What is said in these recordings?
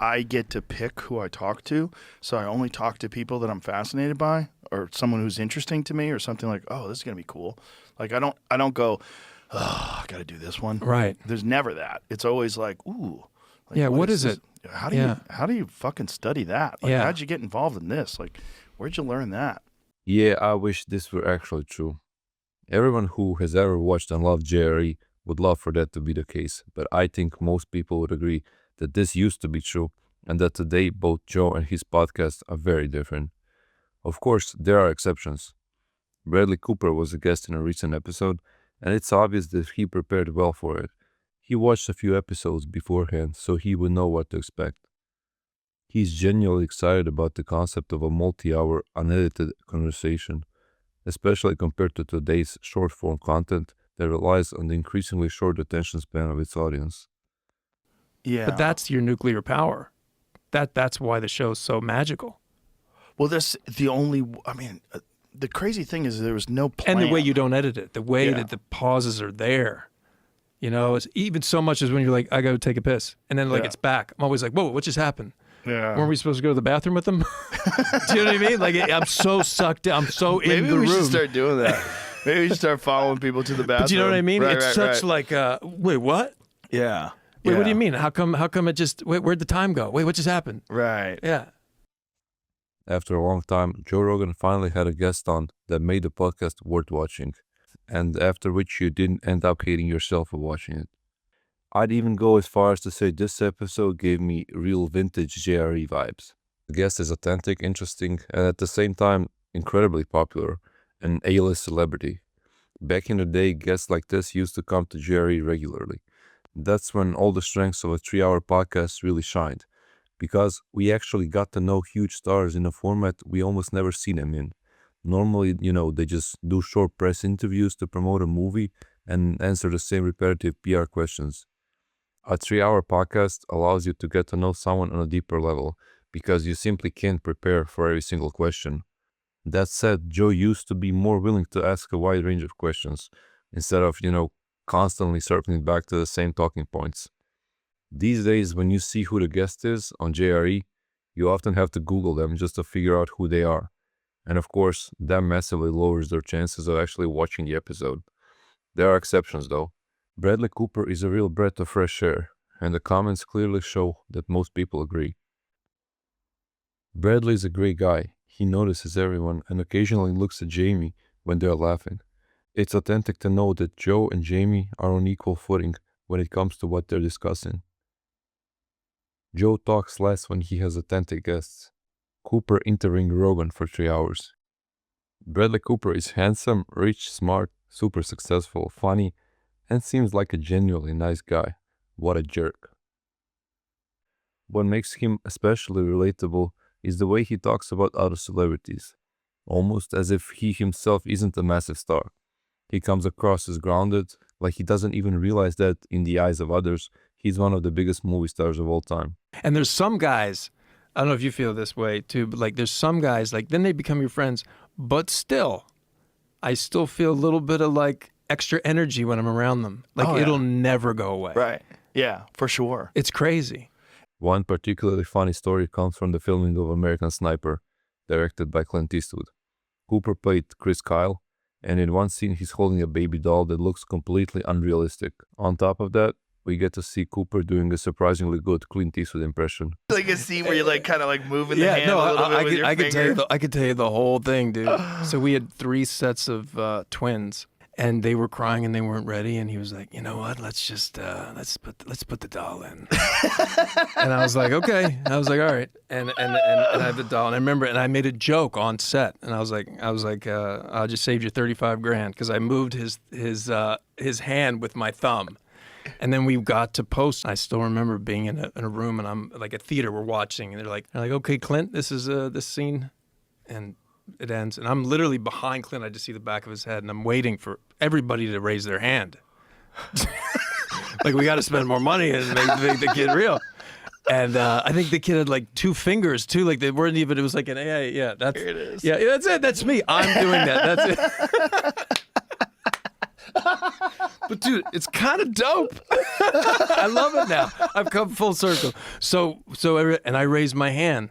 I get to pick who I talk to. So I only talk to people that I'm fascinated by, or someone who's interesting to me, or something like, oh, this is gonna be cool. Like I don't go, oh, I got to do this one. Right. There's never that. It's always like, ooh. Like, Yeah. What is this? it? How do you fucking study that? Like, Yeah. how'd you get involved in this? Like, where'd you learn that? Yeah, I wish this were actually true. Everyone who has ever watched and loved JRE would love for that to be the case, but I think most people would agree that this used to be true and that today both Joe and his podcast are very different. Of course, there are exceptions. Bradley Cooper was a guest in a recent episode, and it's obvious that he prepared well for it. He watched a few episodes beforehand, so he would know what to expect. He's genuinely excited about the concept of a multi-hour unedited conversation, especially compared to today's short-form content that relies on the increasingly short attention span of its audience. Yeah. But that's your nuclear power. That's why the show's so magical. Well, the crazy thing is there was no plan. And the way you don't edit it, the way that the pauses are there. You know, it's even so much as when you're like, I go take a piss. And then it's back. I'm always like, whoa, what just happened? Yeah. Weren't we supposed to go to the bathroom with them? Do you know what I mean? Like, I'm so sucked in. I'm so in the room. Maybe we should start doing that. Maybe we should start following people to the bathroom. But you know what I mean? Right, it's such like, wait, what? Yeah. Wait, what do you mean? How come it just, where'd the time go? Wait, what just happened? Right. Yeah. After a long time, Joe Rogan finally had a guest on that made the podcast worth watching, and after which you didn't end up hating yourself for watching it. I'd even go as far as to say this episode gave me real vintage JRE vibes. The guest is authentic, interesting, and at the same time, incredibly popular, an A-list celebrity. Back in the day, guests like this used to come to JRE regularly. That's when all the strengths of a 3-hour podcast really shined, because we actually got to know huge stars in a format we almost never see them in. Normally, they just do short press interviews to promote a movie and answer the same repetitive PR questions. A 3-hour podcast allows you to get to know someone on a deeper level because you simply can't prepare for every single question. That said, Joe used to be more willing to ask a wide range of questions instead of, constantly circling back to the same talking points. These days, when you see who the guest is on JRE, you often have to Google them just to figure out who they are. And of course, that massively lowers their chances of actually watching the episode. There are exceptions though. Bradley Cooper is a real breath of fresh air, and the comments clearly show that most people agree. Bradley is a great guy. He notices everyone and occasionally looks at Jamie when they're laughing. It's authentic to know that Joe and Jamie are on equal footing when it comes to what they're discussing. Joe talks less when he has authentic guests. Cooper interviewing Rogan for 3 hours. Bradley Cooper is handsome, rich, smart, super successful, funny, and seems like a genuinely nice guy. What a jerk. What makes him especially relatable is the way he talks about other celebrities, almost as if he himself isn't a massive star. He comes across as grounded, like he doesn't even realize that, in the eyes of others, he's one of the biggest movie stars of all time. And there's some guys, I don't know if you feel this way too, but like there's some guys, like then they become your friends, but still, I still feel a little bit of like extra energy when I'm around them. Like it'll never go away. Right. Yeah, for sure. It's crazy. One particularly funny story comes from the filming of American Sniper, directed by Clint Eastwood. Cooper played Chris Kyle, and in one scene he's holding a baby doll that looks completely unrealistic. On top of that, we get to see Cooper doing a surprisingly good Clint Eastwood impression. Like a scene where you like kind of like moving the hand a little bit with your I finger. I could tell you the whole thing, dude. So we had 3 sets of twins, and they were crying and they weren't ready. And he was like, "You know what? Let's just let's put the doll in." And I was like, "Okay." I was like, "All right." And I had the doll, and I remember, and I made a joke on set, and I was like, "I just saved you $35,000 because I moved his hand with my thumb." And then we got to post. I still remember being in a room, and I'm like a theater. We're watching, and they're like, "Okay, Clint, this is this scene," and it ends. And I'm literally behind Clint. I just see the back of his head, and I'm waiting for everybody to raise their hand. Like, we got to spend more money and make the kid real. And I think the kid had like 2 fingers too. Like they weren't even. It was like an AA. Yeah, that's Here it is. Yeah, that's it. That's me. I'm doing that. That's it. But dude, it's kind of dope. I love it now. I've come full circle. And I raised my hand,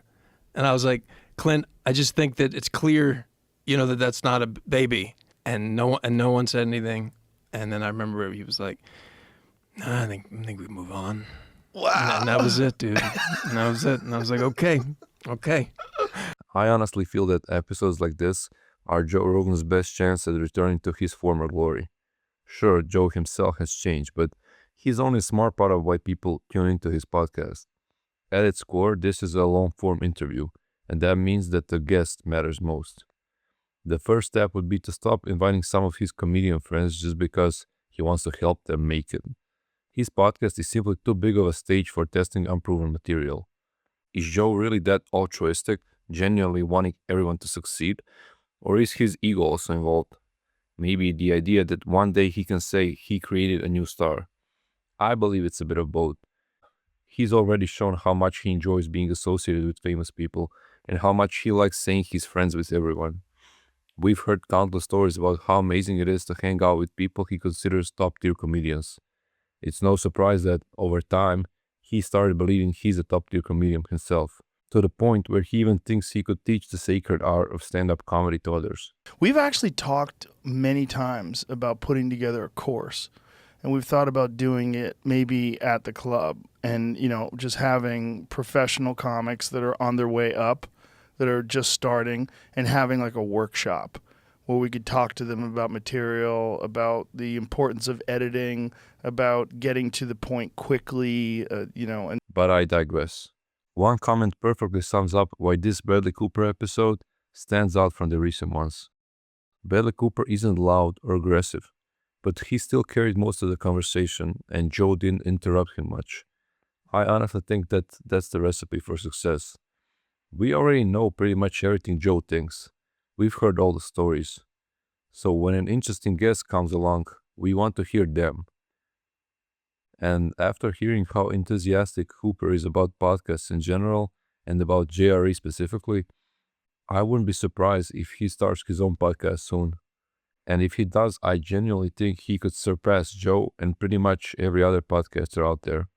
and I was like, Clint, I just think that it's clear, that that's not a baby, and no one said anything. And then I remember he was like, nah, I think we move on. Wow. And that was it, dude. And that was it. And I was like, okay. I honestly feel that episodes like this are Joe Rogan's best chance at returning to his former glory. Sure, Joe himself has changed, but he's only a smart part of why people tune into his podcast. At its core, this is a long-form interview, and that means that the guest matters most. The first step would be to stop inviting some of his comedian friends just because he wants to help them make it. His podcast is simply too big of a stage for testing unproven material. Is Joe really that altruistic, genuinely wanting everyone to succeed? Or is his ego also involved? Maybe the idea that one day he can say he created a new star. I believe it's a bit of both. He's already shown how much he enjoys being associated with famous people and how much he likes saying he's friends with everyone. We've heard countless stories about how amazing it is to hang out with people he considers top-tier comedians. It's no surprise that, over time, he started believing he's a top-tier comedian himself, to the point where he even thinks he could teach the sacred art of stand-up comedy to others. We've actually talked many times about putting together a course, and we've thought about doing it maybe at the club and, just having professional comics that are on their way up, that are just starting, and having like a workshop where we could talk to them about material, about the importance of editing, about getting to the point quickly, and But I digress. One comment perfectly sums up why this Bradley Cooper episode stands out from the recent ones. Bradley Cooper isn't loud or aggressive, but he still carried most of the conversation, and Joe didn't interrupt him much. I honestly think that that's the recipe for success. We already know pretty much everything Joe thinks. We've heard all the stories. So when an interesting guest comes along, we want to hear them. And after hearing how enthusiastic Cooper is about podcasts in general and about JRE specifically, I wouldn't be surprised if he starts his own podcast soon. And if he does, I genuinely think he could surpass Joe and pretty much every other podcaster out there.